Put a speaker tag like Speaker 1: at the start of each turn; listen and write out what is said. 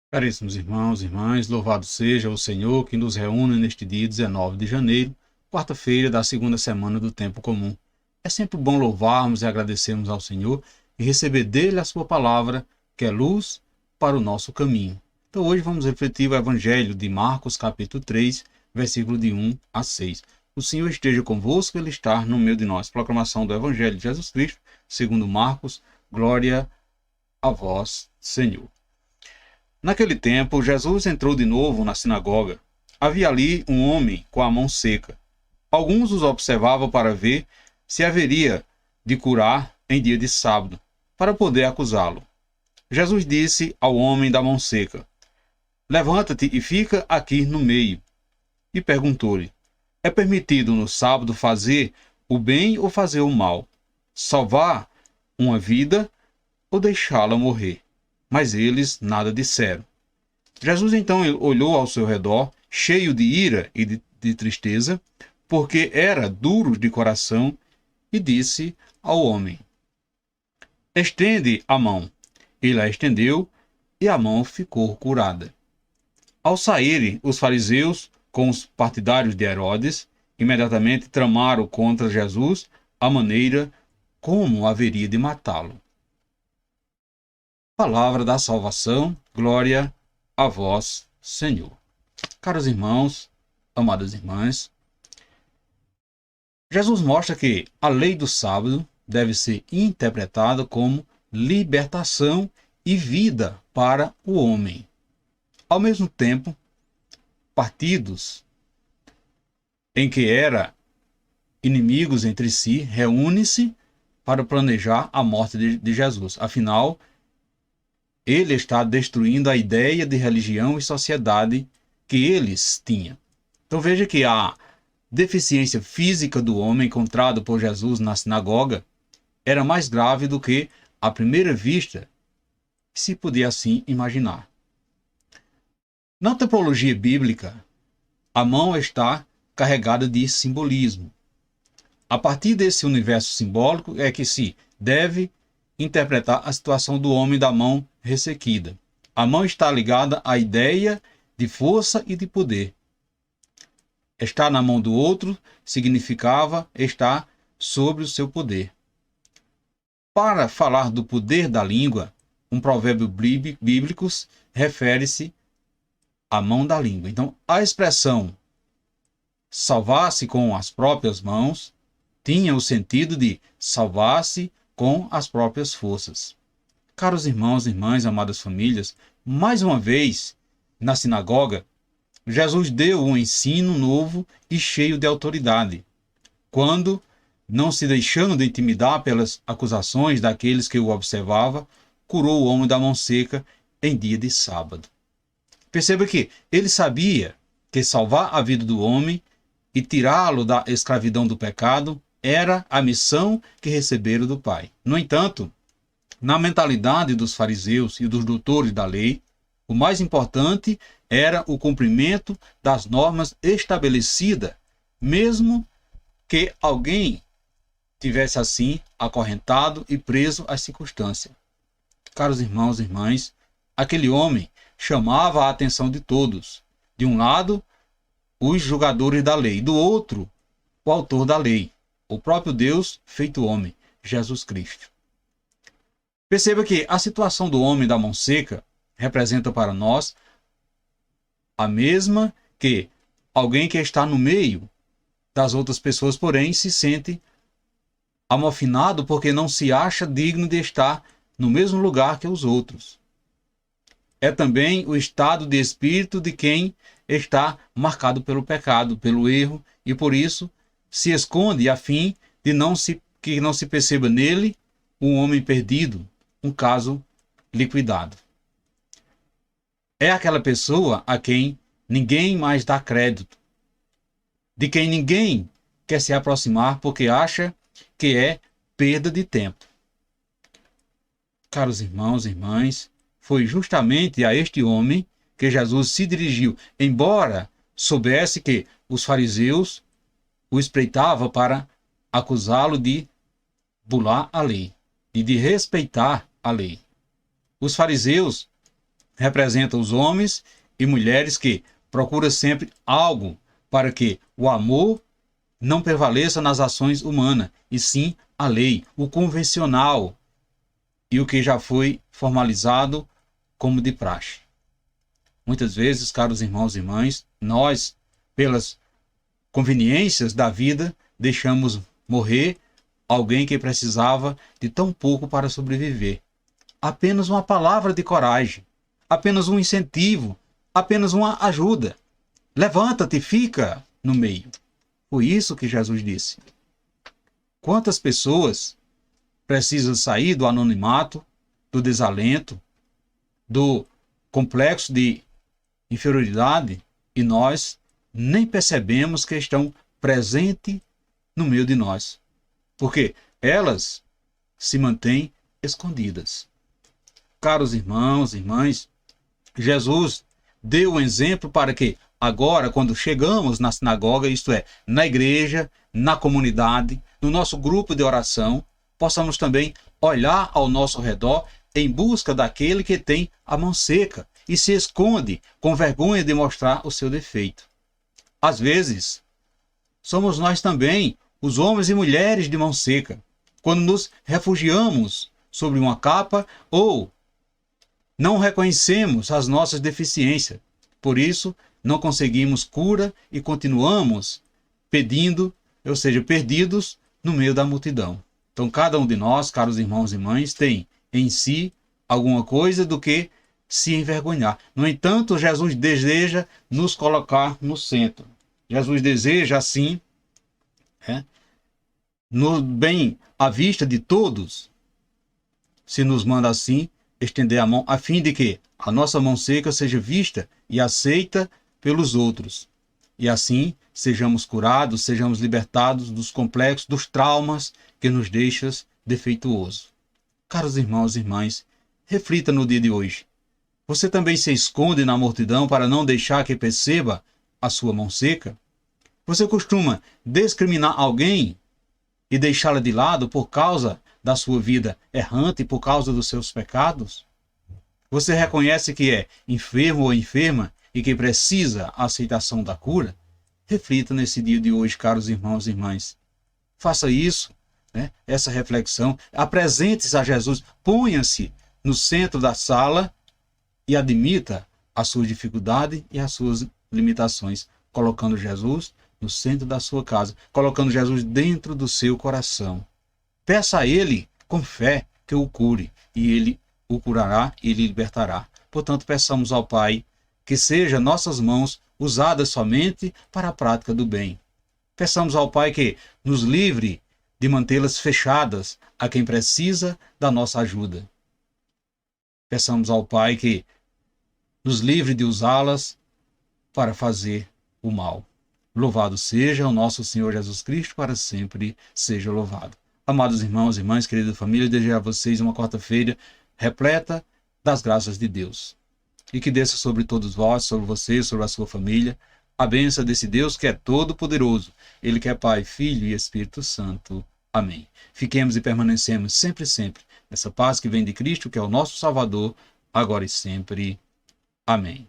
Speaker 1: Caríssimos irmãos e irmãs, louvado seja o Senhor que nos reúne neste dia 19 de janeiro, quarta-feira da segunda semana do tempo comum. É sempre bom louvarmos e agradecermos ao Senhor e receber dele a sua palavra, que é luz para o nosso caminho. Então hoje vamos refletir o Evangelho de Marcos, capítulo 3, versículo de 1 a 6. O Senhor esteja convosco, Ele está no meio de nós. Proclamação do Evangelho de Jesus Cristo, segundo Marcos, glória a vós, Senhor. Naquele tempo, Jesus entrou de novo na sinagoga. Havia ali um homem com a mão seca. Alguns os observavam para ver se haveria de curar em dia de sábado, para poder acusá-lo. Jesus disse ao homem da mão seca: Levanta-te e fica aqui no meio. E perguntou-lhe: É permitido no sábado fazer o bem ou fazer o mal? Salvar uma vida ou deixá-la morrer? Mas eles nada disseram. Jesus então olhou ao seu redor, cheio de ira e de tristeza, porque era duro de coração, e disse ao homem: Estende a mão. Ele a estendeu, e a mão ficou curada. Ao saírem os fariseus com os partidários de Herodes, imediatamente tramaram contra Jesus a maneira como haveria de matá-lo. Palavra da salvação, glória a vós, Senhor. Caros irmãos, amadas irmãs, Jesus mostra que a lei do sábado deve ser interpretada como libertação e vida para o homem. Ao mesmo tempo, partidos em que eram inimigos entre si reúnem-se para planejar a morte de Jesus. Afinal, ele está destruindo a ideia de religião e sociedade que eles tinham. Então veja que a deficiência física do homem encontrado por Jesus na sinagoga era mais grave do que, à primeira vista, se podia assim imaginar. Na antropologia bíblica, a mão está carregada de simbolismo. A partir desse universo simbólico é que se deve interpretar a situação do homem da mão ressequida. A mão está ligada à ideia de força e de poder. Estar na mão do outro significava estar sobre o seu poder. Para falar do poder da língua, um provérbio bíblico refere-se à mão da língua. Então, a expressão salvar-se com as próprias mãos tinha o sentido de salvar-se com as próprias forças. Caros irmãos e irmãs, amadas famílias, mais uma vez, na sinagoga, Jesus deu um ensino novo e cheio de autoridade, quando, não se deixando de intimidar pelas acusações daqueles que o observavam, curou o homem da mão seca em dia de sábado. Perceba que ele sabia que salvar a vida do homem e tirá-lo da escravidão do pecado era a missão que receberam do Pai. No entanto, na mentalidade dos fariseus e dos doutores da lei, o mais importante era o cumprimento das normas estabelecidas, mesmo que alguém tivesse assim acorrentado e preso às circunstâncias. Caros irmãos e irmãs, aquele homem chamava a atenção de todos. De um lado, os julgadores da lei, do outro, o autor da lei, o próprio Deus feito homem, Jesus Cristo. Perceba que a situação do homem da mão seca representa para nós a mesma que alguém que está no meio das outras pessoas, porém se sente amofinado porque não se acha digno de estar no mesmo lugar que os outros. É também o estado de espírito de quem está marcado pelo pecado, pelo erro, e por isso se esconde a fim de que não se perceba nele um homem perdido, um caso liquidado. É aquela pessoa a quem ninguém mais dá crédito, de quem ninguém quer se aproximar porque acha que é perda de tempo. Caros irmãos e irmãs, foi justamente a este homem que Jesus se dirigiu, embora soubesse que os fariseus o espreitavam para acusá-lo de bular a lei e de respeitar a lei. Os fariseus representa os homens e mulheres que procuram sempre algo para que o amor não prevaleça nas ações humanas, e sim a lei, o convencional e o que já foi formalizado como de praxe. Muitas vezes, caros irmãos e irmãs, nós, pelas conveniências da vida, deixamos morrer alguém que precisava de tão pouco para sobreviver. Apenas uma palavra de coragem, apenas um incentivo, apenas uma ajuda. Levanta-te e fica no meio. Foi isso que Jesus disse. Quantas pessoas precisam sair do anonimato, do desalento, do complexo de inferioridade, e nós nem percebemos que estão presentes no meio de nós, porque elas se mantêm escondidas. Caros irmãos e irmãs, Jesus deu um exemplo para que agora, quando chegamos na sinagoga, isto é, na igreja, na comunidade, no nosso grupo de oração, possamos também olhar ao nosso redor em busca daquele que tem a mão seca e se esconde com vergonha de mostrar o seu defeito. Às vezes, somos nós também, os homens e mulheres de mão seca, quando nos refugiamos sobre uma capa ou não reconhecemos as nossas deficiências. Por isso, não conseguimos cura e continuamos pedindo, ou seja, perdidos no meio da multidão. Então, cada um de nós, caros irmãos e mães, tem em si alguma coisa do que se envergonhar. No entanto, Jesus deseja nos colocar no centro. Jesus deseja, assim, no bem à vista de todos, se nos manda assim, estender a mão, a fim de que a nossa mão seca seja vista e aceita pelos outros. E assim sejamos curados, sejamos libertados dos complexos, dos traumas que nos deixam defeituosos. Caros irmãos e irmãs, reflita no dia de hoje. Você também se esconde na multidão para não deixar que perceba a sua mão seca? Você costuma discriminar alguém e deixá-la de lado por causa da sua vida errante, por causa dos seus pecados? Você reconhece que é enfermo ou enferma e que precisa a aceitação da cura? Reflita nesse dia de hoje, caros irmãos e irmãs. Faça isso, essa reflexão. Apresente-se a Jesus. Ponha-se no centro da sala e admita a sua dificuldade e as suas limitações, colocando Jesus no centro da sua casa, colocando Jesus dentro do seu coração. Peça a Ele com fé que o cure, e Ele o curará e Ele libertará. Portanto, peçamos ao Pai que sejam nossas mãos usadas somente para a prática do bem. Peçamos ao Pai que nos livre de mantê-las fechadas a quem precisa da nossa ajuda. Peçamos ao Pai que nos livre de usá-las para fazer o mal. Louvado seja o nosso Senhor Jesus Cristo, para sempre seja louvado. Amados irmãos e irmãs, querida família, desejo a vocês uma quarta-feira repleta das graças de Deus. E que desça sobre todos vós, sobre vocês, sobre a sua família, a bênção desse Deus que é todo-poderoso. Ele que é Pai, Filho e Espírito Santo. Amém. Fiquemos e permanecemos sempre, sempre nessa paz que vem de Cristo, que é o nosso Salvador, agora e sempre. Amém.